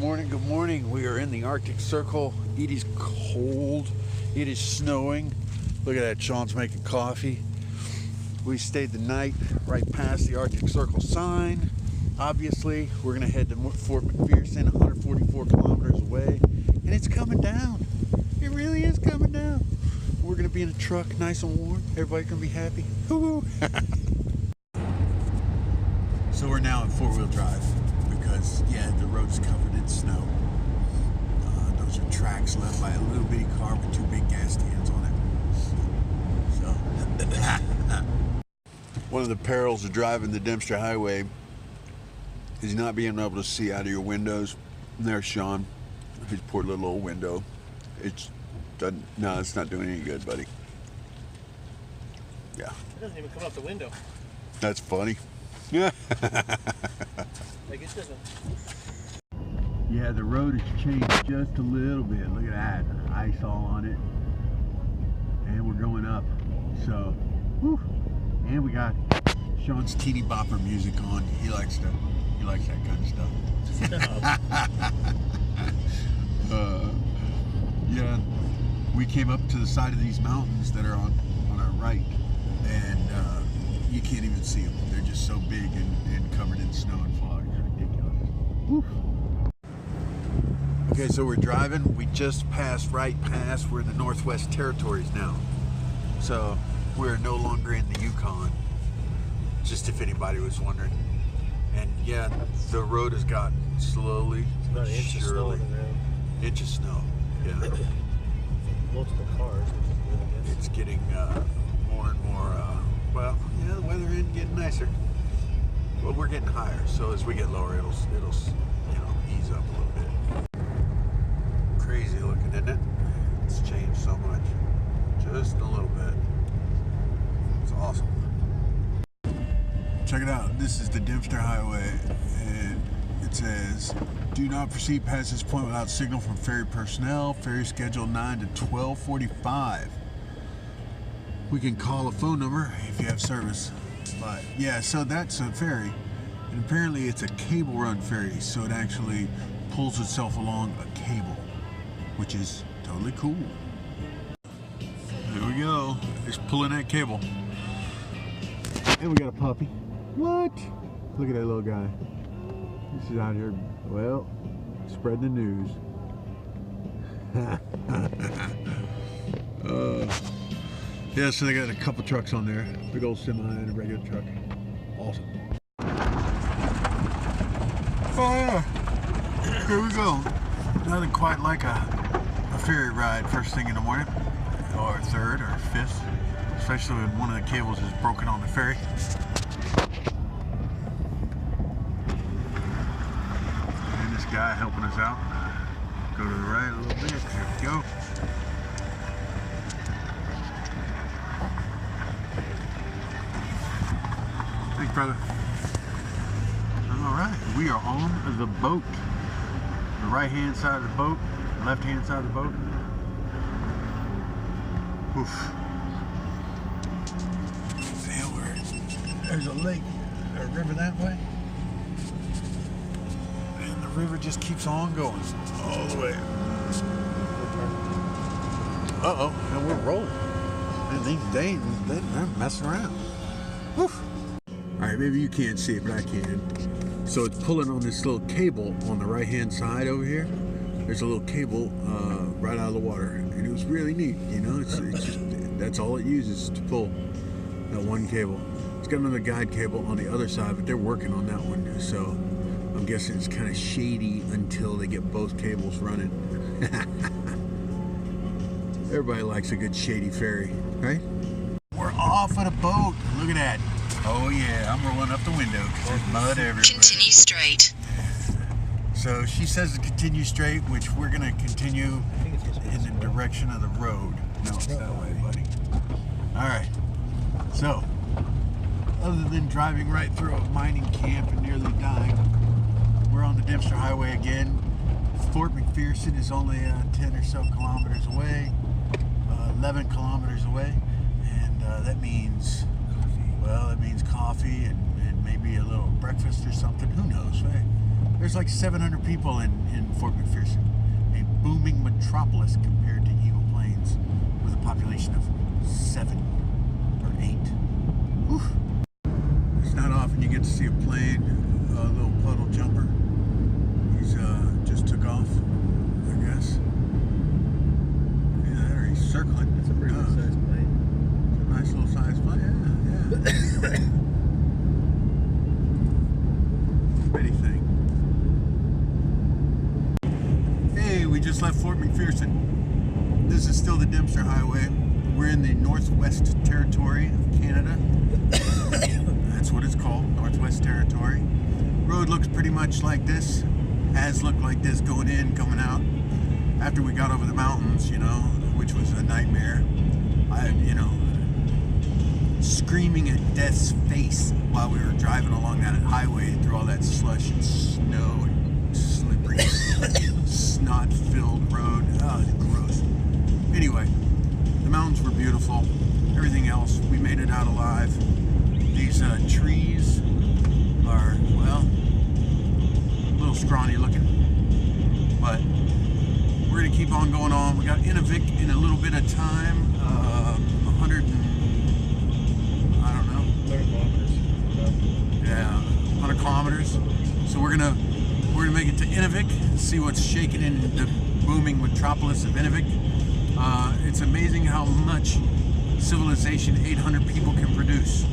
morning, good morning. We are in the Arctic Circle. It is cold. It is snowing. Look at that, Sean's making coffee. We stayed the night right past the Arctic Circle sign. Obviously, we're gonna head to Fort McPherson, 144 kilometers away. And it's coming down. It really is coming down. We're gonna be in a truck, nice and warm. Everybody's gonna be happy. Woo-hoo. So we're now in four-wheel drive because, yeah, the road's covered in snow. Those are tracks left by a little bitty car with two big gas cans on it. So, one of the perils of driving the Dempster Highway is not being able to see out of your windows. And there's Sean, his poor little old window. It's not doing any good, buddy. Yeah. It doesn't even come out the window. That's funny. Yeah. Like it doesn't. Yeah, the road has changed just a little bit. Look at that. Ice all on it. And we're going up. So, whew. And we got Sean's teeny bopper music on. He likes that kind of stuff. Yeah, we came up to the side of these mountains that are on our right, and you can't even see them. They're just so big and covered in snow and fog. It's ridiculous. Woo. Okay, so we're driving. We just passed right past. We're in the Northwest Territories now. So we're no longer in the Yukon, just if anybody was wondering. And yeah, the road has gotten slowly, about an inch of snow on the ground. Inch of snow, yeah. Multiple cars. It's getting more and more, well, yeah, the weather is getting nicer. Well, we're getting higher, so as we get lower, it'll ease up a little bit. Crazy looking, isn't it? It's changed so much. Just a little bit. It's awesome. Check it out. This is the Dempster Highway, and it says, do not proceed past this point without signal from ferry personnel. Ferry scheduled 9 to 12:45. We can call a phone number if you have service. But yeah, so that's a ferry, and apparently it's a cable run ferry, so it actually pulls itself along a cable, which is totally cool. There we go. It's pulling that cable. And we got a puppy. What? Look at that little guy. This is out here, well, spreading the news. Yeah, so they got a couple trucks on there. Big old semi and a regular truck. Awesome. Oh yeah. Here we go. Nothing quite like a ferry ride first thing in the morning. Or third or fifth. Especially when one of the cables is broken on the ferry. And this guy helping us out. Go to the right a little bit. Here we go. Thanks, brother. Alright, we are on the boat. The right hand side of the boat, left hand side of the boat. Oof. There's a lake, a river that way, and the river just keeps on going all the way. Uh-oh, and we're rolling. And they're messing around. Woof. All right, maybe you can't see it, but I can. So it's pulling on this little cable on the right-hand side over here. There's a little cable right out of the water, and it was really neat. You know, it's just that's all it uses to pull that one cable. It's got another guide cable on the other side, but they're working on that one, so I'm guessing it's kind of shady until they get both cables running. Everybody likes a good shady ferry, right? We're off of the boat. Look at that. Oh yeah, I'm rolling up the window because there's mud everywhere. Continue straight. So she says to continue straight, which we're going to continue in the direction of the road. No, it's that way, buddy. All right. So, other than driving right through a mining camp and nearly dying, we're on the Dempster Highway again. Fort McPherson is only 10 or so kilometers away, 11 kilometers away, and that means, well, that means coffee and maybe a little breakfast or something. Who knows, right? There's like 700 people in Fort McPherson, a booming metropolis compared to Eagle Plains, with a population of 7 or 8. Whew. It's not often you get to see a plane, a little puddle jumper. He's just took off, I guess. Yeah, there he's circling. That's a pretty good sized plane. It's a nice little size plane. Yeah. Pretty thing. Hey, we just left Fort McPherson. This is still the Dempster Highway. We're in the Northwest Territory of Canada. That's what it's called, Northwest Territory. Road looks pretty much like this. Has looked like this going in, coming out. After we got over the mountains, you know, which was a nightmare. Screaming at death's face while we were driving along that highway through all that slush and snow and slippery, snot-filled road. Oh, it's gross. Anyway, the mountains were beautiful. Everything else, we made it out alive. These trees are, well, a little scrawny looking, but we're going to keep on going on. We got Inuvik in a little bit of time, 100 kilometers. Yeah, 100 kilometers. So we're gonna make it to Inuvik and see what's shaking in the booming metropolis of Inuvik. It's amazing how much civilization 800 people can produce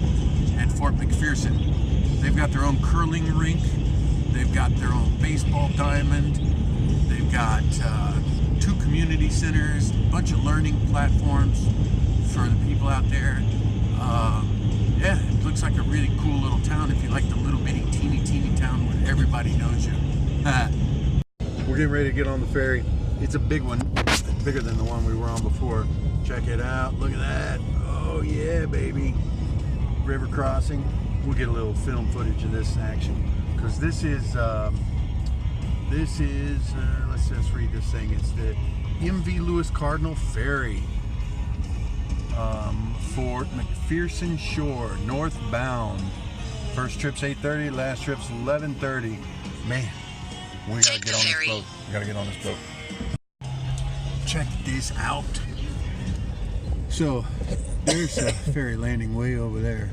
at Fort McPherson. They've got their own curling rink. They've got their own baseball diamond. They've got 2 community centers, a bunch of learning platforms for the people out there. Yeah, it looks like a really cool little town if you like the little bitty teeny town where everybody knows you. We're getting ready to get on the ferry. It's a big one. It's bigger than the one we were on before. Check it out. Look at that. Oh yeah, baby. River crossing. We'll get a little film footage of this action because this is let's just read this thing. It's the M.V. Lewis Cardinal Ferry. Fort McPherson Shore, northbound. First trip's 8:30, last trip's 11:30. Man, we gotta get on this boat. We gotta get on this boat. Check this out. So, there's a ferry landing way over there.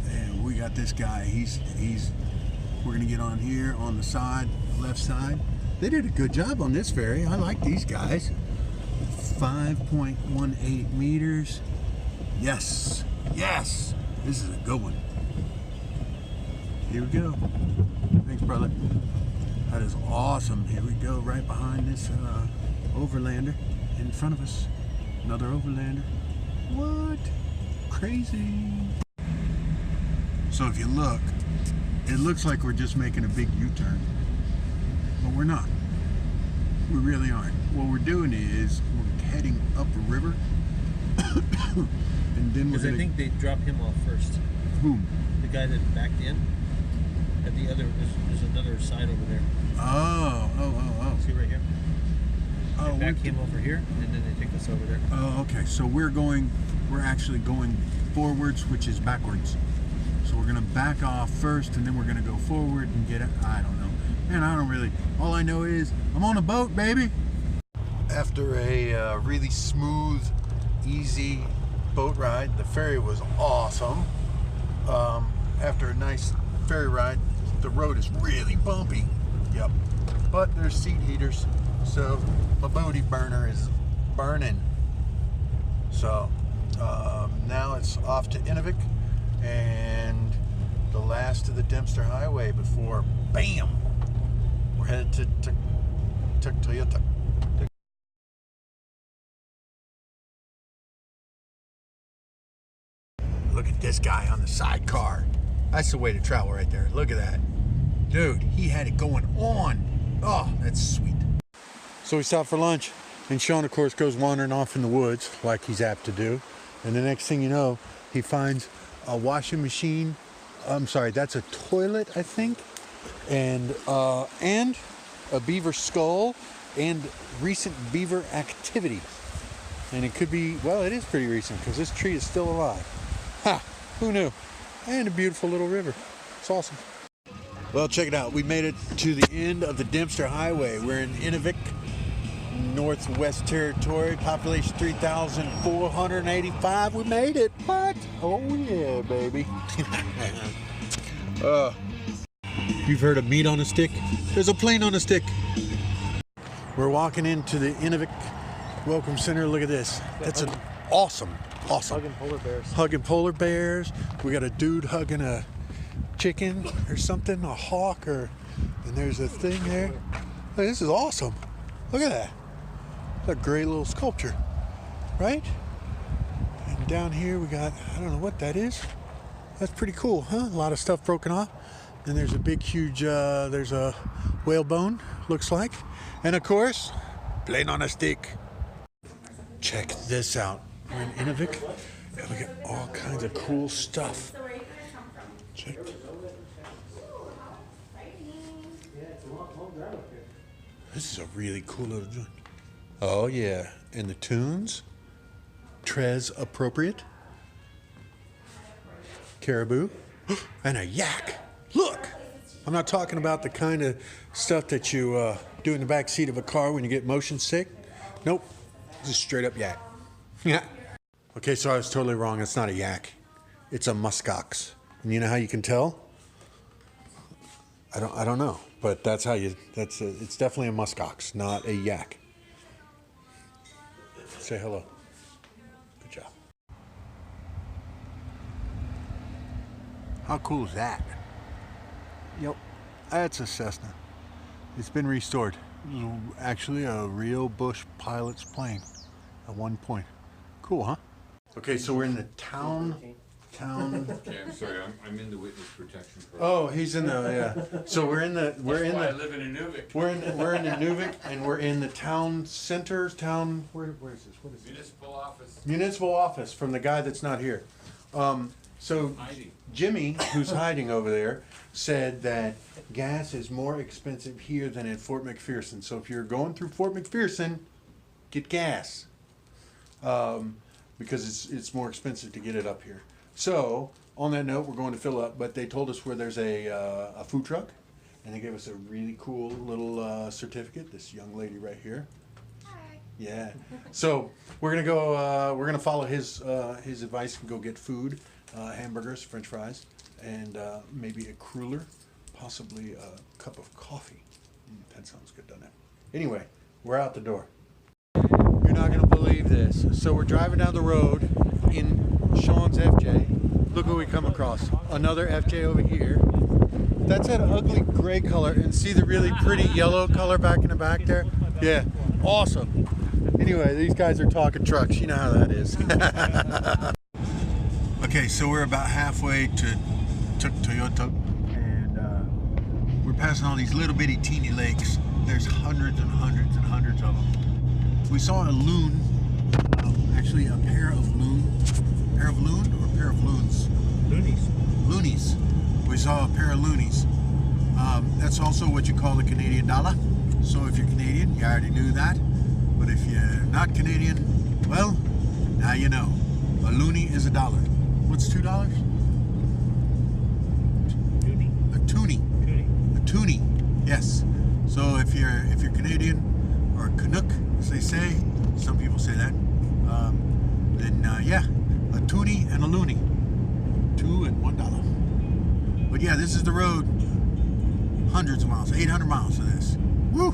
And we got this guy. We're gonna get on here on the side, left side. They did a good job on this ferry. I like these guys. 5.18 meters. Yes, yes, this is a good one. Here we go. Thanks, brother. That is awesome. Here we go, right behind this overlander in front of us. Another overlander. What? Crazy. So if you look, it looks like we're just making a big U-turn, but we're not. We really aren't. What we're doing is we're heading up a river, and then we're Because I think they dropped him off first. Whom? The guy that backed in. At the other, there's another side over there. Oh. See right here? Oh, they back him over here, and then they take us over there. Oh, okay. So we're actually going forwards, which is backwards. So we're gonna back off first, and then we're gonna go forward and get it. I don't know. Man, I don't really. All I know is I'm on a boat, baby. After a really smooth, easy boat ride, the ferry was awesome. After a nice ferry ride, the road is really bumpy. Yep. But there's seat heaters, so my boaty burner is burning. So now it's off to Inuvik and the last of the Dempster Highway before, bam, we're headed to Tuktoyuk. Look at this guy on the sidecar. That's the way to travel right there. Look at that. Dude, he had it going on. Oh, that's sweet. So we stopped for lunch, and Sean, of course, goes wandering off in the woods like he's apt to do. And the next thing you know, he finds a washing machine. I'm sorry, that's a toilet, I think. And a beaver skull and recent beaver activity. And it could be, well, it is pretty recent because this tree is still alive. Ha! Who knew? And a beautiful little river. It's awesome. Well, check it out. We made it to the end of the Dempster Highway. We're in Inuvik, Northwest Territory. Population 3,485. We made it. What? Oh yeah, baby. You've heard of meat on a stick? There's a plane on a stick. We're walking into the Inuvik Welcome Center. Look at this. That's an awesome. Hugging polar bears. Hugging polar bears. We got a dude hugging a chicken or something, a hawk, and there's a thing there. Look, this is awesome. Look at that. It's a great little sculpture, right? And down here we got, I don't know what that is. That's pretty cool, huh? A lot of stuff broken off. And there's a big, huge, there's a whalebone, looks like. And of course, plane on a stick. Check this out. We're in Inuvik, and we got all kinds of cool stuff. Check. This is a really cool little joint. Oh yeah, and the tunes, Trez appropriate, caribou, and a yak. Look, I'm not talking about the kind of stuff that you do in the back seat of a car when you get motion sick. Nope, this is straight up yak. Yeah. Okay, so I was totally wrong. It's not a yak. It's a muskox. And you know how you can tell? I don't know, but that's how you. It's definitely a muskox, not a yak. Say hello. Good job. How cool is that? Yep, that's a Cessna. It's been restored. It was actually a real Bush pilot's plane at one point. Cool, huh? Okay, so we're in the town. Yeah, I'm sorry, I'm in the witness protection program. Oh, he's in the yeah. So we're in the I live in Inuvik. we're in Inuvik, and we're in the town center. Where is this? What is it? Municipal office. Municipal office from the guy that's not here. So Hiding. Jimmy, who's hiding over there, said that gas is more expensive here than at Fort McPherson. So if you're going through Fort McPherson, get gas. Because it's more expensive to get it up here. So on that note, we're going to fill up, but they told us where there's a food truck, and they gave us a really cool little certificate. This young lady right here. Hi. Yeah. So we're gonna go. We're gonna follow his advice and go get food, hamburgers, French fries, and maybe a cruller, possibly a cup of coffee. That sounds good, doesn't it? Anyway, we're out the door. You're not going to believe this. So we're driving down the road in Sean's FJ. Look what we come across. Another FJ over here. That's that ugly gray color. And see the really pretty yellow color back in the back there? Yeah, awesome. Anyway, these guys are talking trucks. You know how that is. Okay, so we're about halfway to Tuktoyuk. And we're passing all these little bitty teeny lakes. There's hundreds and hundreds and hundreds of them. We saw a loon, actually a pair of loon or a pair of loons? Loonies. We saw a pair of loonies. That's also what you call the Canadian dollar. So if you're Canadian, you already knew that. But if you're not Canadian, well, now you know. A loonie is $1. What's $2? A toonie. A toonie. Yes. So if you're Canadian or Canuck, as they say, some people say that, then yeah, a toonie and a loonie, $2 and $1. But yeah, this is the road, hundreds of miles, 800 miles of this. Woo!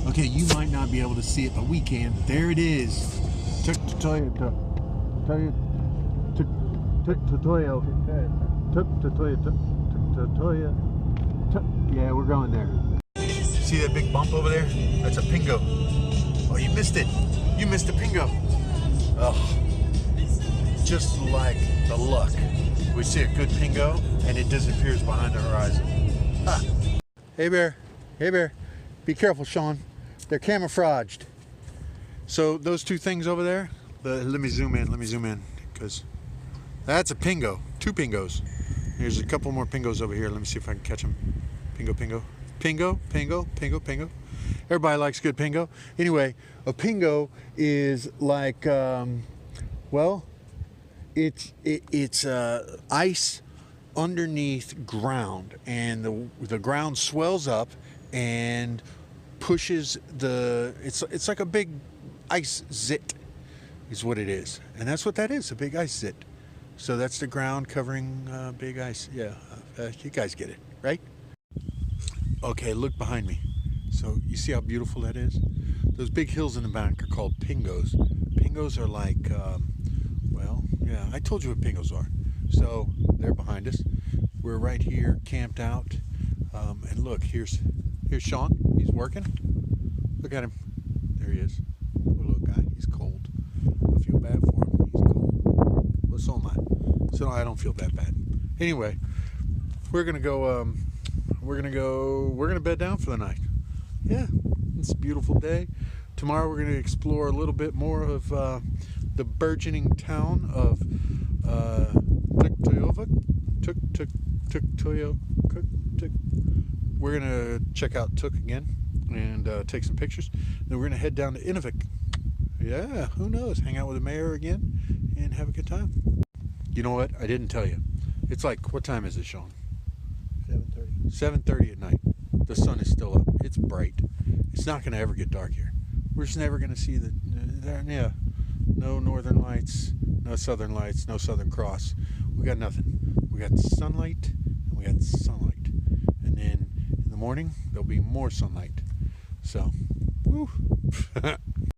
Okay, you might not be able to see it, but we can. There it is. Tuktoyuk. Yeah, we're going there. See that big bump over there? That's a pingo. Oh, you missed it. You missed the pingo. Oh, just like the luck. We see a good pingo, and it disappears behind the horizon. Ah. Hey, bear. Hey, bear. Be careful, Sean. They're camouflaged. So those two things over there, let me zoom in, because that's a pingo, 2 pingos. There's a couple more pingos over here. Let me see if I can catch them. Pingo, pingo. Pingo, pingo, pingo, pingo. Everybody likes good pingo. Anyway, a pingo is like, well, it's ice underneath ground, and the ground swells up and pushes it's like a big ice zit is what it is, and that's what that is, a big ice zit. So that's the ground covering big ice. Yeah, you guys get it, right? Okay, look behind me. So you see how beautiful that is? Those big hills in the back are called pingos. Pingos are like, well, yeah, I told you what pingos are. So they're behind us. We're right here, camped out. And look, here's Sean. He's working. Look at him. There he is. Poor little guy. He's cold. I feel bad for him. He's cold. But so am I. So I don't feel that bad. Anyway, we're gonna go. We're gonna bed down for the night. Yeah, it's a beautiful day. Tomorrow we're gonna explore a little bit more of the burgeoning town of Tuktoyuk. We're gonna check out Tuk again and take some pictures. Then we're gonna head down to Inuvik. Yeah, who knows? Hang out with the mayor again and have a good time. You know what? I didn't tell you. It's like, what time is it, Sean? 7:30. 7:30 at night. The sun is still up. It's bright. It's not gonna ever get dark here. We're just never gonna see yeah. No northern lights, no southern lights, no Southern Cross. We got nothing. We got sunlight and we got sunlight. And then in the morning, there'll be more sunlight. So, woo.